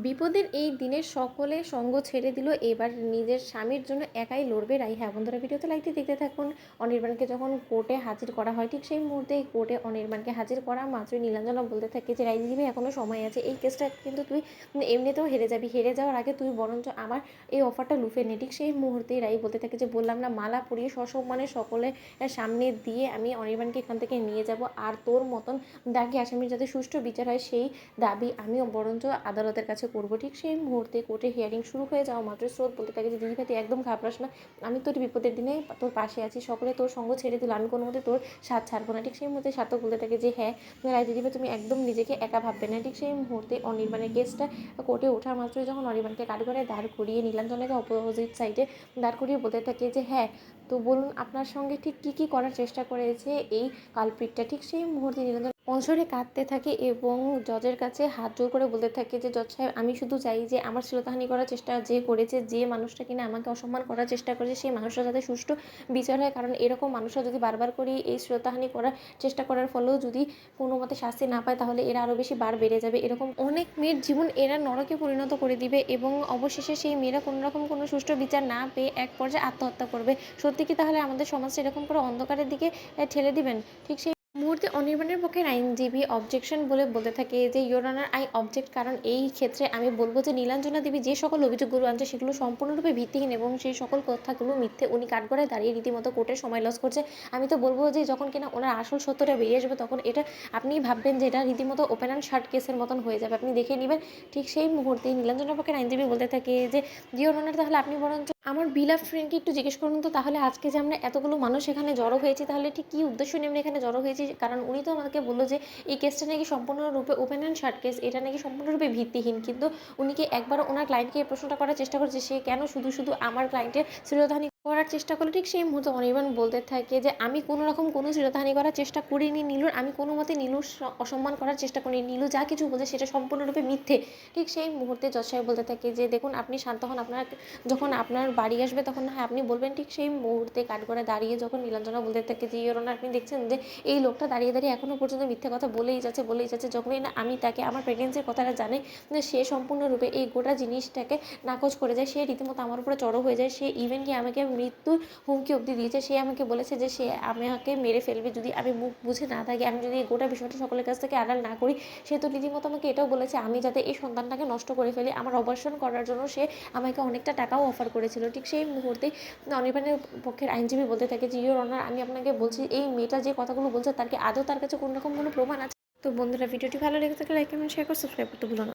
বিপদের এই দিনে সকলে সঙ্গ ছেড়ে দিল, এবার নিজের স্বামীর জন্য একাই লড়বে রাই। হ্যাঁ বন্ধুরা, ভিডিওতে লাইকটি দেখতে থাকুন। অনির্বাণকে যখন কোর্টে হাজির করা হয়, ঠিক সেই মুহূর্তে কোর্টে অনির্বাণকে হাজির করা মাত্রই নীলাঞ্জনা বলতে থাকে যে রাই দিদি এখনও সময় আছে, এই কেসটা কিন্তু তুই এমনিতেও হেরে যাবি, হেরে যাওয়ার আগে তুই বরঞ্চ আমার এই অফারটা লুফে নে। ঠিক সেই মুহূর্তেই রাই বলতে থাকে যে বললাম না, মালা পরিয়ে সসম্মানে সকলে সামনে দিয়ে আমি অনির্বাণকে এখান থেকে নিয়ে যাব, আর তোর মতন দাগি আসামির যাতে সুষ্ঠু বিচার হয় সেই দাবি আমিও বরঞ্চ আদালতের কাছে করবো। ঠিক সেই মুহূর্তে কোর্টে হিয়ারিং শুরু হয়ে যাওয়া মাত্র স্রোত বলতে থাকে যে দিদিভাই তুই একদম ঘাবড়াস না, আমি তোর বিপদের দিনে তোর পাশে আছি, সকলে তোর সঙ্গ ছেড়ে দিল, আমি কোনো মতে তোর সাথ ছাড়বো না। ঠিক সেই মুহূর্তে সার্থক বলতে থাকে যে হ্যাঁ রায় দিদিভাই তুমি একদম নিজেকে একা ভাববে না। ঠিক সেই মুহূর্তে অনির্বাণের কেসটা কোর্টে ওঠা মাত্রই যখন অনির্বাণকে কাঠগড়ায় দাঁড় করিয়ে নীলাঞ্জনাকে অপোজিট সাইডে দাঁড় করিয়ে বলতে থাকে যে হ্যাঁ তো বলুন আপনার সঙ্গে ঠিক কী কী করার চেষ্টা করেছে এই কালপিটটা। ঠিক সেই মুহূর্তে নীলাঞ্জনা অঝরে কাঁদতে থাকে এবং জজের কাছে হাত জোর করে বলতে থাকে যে জজ সাহেব আমি শুধু চাই যে আমার শ্লীলতাহানি করার চেষ্টা যে করেছে, যে মানুষটা কিনা আমাকে অসম্মান করার চেষ্টা করেছে, সেই মানুষটা যাতে সুষ্ঠু বিচার হয়, কারণ এরকম মানুষরা যদি বারবার করে এই শ্লীলতাহানি করার চেষ্টা করার ফলেও যদি কোনো মতে শাস্তি না পায় তাহলে এরা আরও বেশি বার বেড়ে যাবে, এরকম অনেক মেয়ের জীবন এরা নরকে পরিণত করে দিবে এবং অবশেষে সেই মেয়েরা কোনো রকম কোনো সুষ্ঠু বিচার না পেয়ে এক পর্যায়ে আত্মহত্যা করবে। সত্যি কি তাহলে আমাদের সমাজটা এরকম করে অন্ধকারের দিকে ঠেলে দিবেন? ঠিক সেই মুহূর্তে অনির্বাণের পক্ষের আইনজীবী অবজেকশন বলতে থাকে যে ইয়োর অনার আই অবজেক্ট, কারণ এই ক্ষেত্রে আমি বলবো যে নীলাঞ্জনা দেবী যে সকল অভিযোগগুলো আনছে সেগুলো সম্পূর্ণরূপে ভিত্তিহীন এবং সেই সকল কথাগুলো মিথ্যে। উনি কাঠগড়ায় দাঁড়িয়ে রীতিমতো কোর্টের সময় লস করছে। আমি তো বলবো যে যখন কিনা ওনার আসল সত্যটা বেরিয়ে আসবে তখন এটা আপনিই ভাববেন যে এটা রীতিমতো ওপেন অ্যান্ড শার্ট কেসের মতন হয়ে যাবে, আপনি দেখে নেবেন। ঠিক সেই মুহূর্তেই নীলাঞ্জনার পক্ষের আইনজীবী বলতে থাকে যে ইয়োর অনার তাহলে আপনি বরঞ্চ আমার বিলাভ ফ্রেন্ডকে একটু জিজ্ঞেস করুন তো তাহলে আজকে যে আমরা এতগুলো মানুষ এখানে জড়ো হয়েছি তাহলে ঠিক কী উদ্দেশ্য নিয়ে আমরা এখানে জড়ো হয়েছি, কারণ উনি তো আমাকে বললো যে এই কেসটা নাকি সম্পূর্ণরূপে ওপেন অ্যান্ড শার্ট কেস, এটা নাকি সম্পূর্ণরূপে ভিত্তিহীন, কিন্তু উনি কি একবারও ওনার ক্লায়েন্টকে এই প্রশ্নটা করার চেষ্টা করছে সে কেন শুধু শুধু আমার ক্লায়েন্টের শ্লীলতাহানি করার চেষ্টা করলো। ঠিক সেই মুহূর্তে অনির্বাণ বলতে থাকে যে আমি কোনো রকম কোনো শ্লীলতাহানি করার চেষ্টা করিনি নীলুর, আমি কোনো মতে নীলুর অসম্মান করার চেষ্টা করিনি, নীলু যা কিছু বলছে সেটা সম্পূর্ণরূপে মিথ্যে। ঠিক সেই মুহূর্তে জজ সাহেব বলতে থাকে যে দেখুন আপনি শান্ত হন, আপনার যখন আপনার বাড়ি আসবে তখন হ্যাঁ আপনি বলবেন। ঠিক সেই মুহূর্তে কাঠগড়ায় দাঁড়িয়ে যখন নীলাঞ্জনা বলতে থাকে যে ইয়োর অনার আপনি দেখছেন যে এই লোকটা দাঁড়িয়ে দাঁড়িয়ে এখনও পর্যন্ত মিথ্যে কথা বলেই যাচ্ছে, যখনই না আমি তাকে আমার প্রেগনেন্সির কথাটা জানে সে সম্পূর্ণরূপে এই গোটা জিনিসটাকে নাকচ করে যায়, সে রীতিমতো আমার উপরে চড়ো হয়ে যায়, সে ইভেন কি আমাকে মৃত্যুর হুমকি অবধি দিয়েছে, সে আমাকে বলেছে যে সে আমাকে মেরে ফেলবে যদি আমি মুখ বুঝে না থাকি, আমি যদি এই গোটা বিষয়টা সকলের কাছ থেকে আড়াল না করি। সে তো রীতিমতো আমাকে এটাও বলেছে আমি যাতে এই সন্তানটাকে নষ্ট করে ফেলি, আমার অপারেশন করার জন্য সে আমাকে অনেকটা টাকাও অফার করেছিল। ঠিক সেই মুহূর্তে অনির্বাণের পক্ষের আইনজীবী বলতে থাকে যে ইয়োর অনার আমি আপনাকে বলছি এই মেয়েটা যে কথাগুলো বলছে তার কি আদৌ তার কাছে কোনো রকম কোনো প্রমাণ আছে? তো বন্ধুরা ভিডিওটি ভালো লেগে থাকলে লাইক কমেন্ট শেয়ার করে সাবস্ক্রাইব করতে ভুলো না।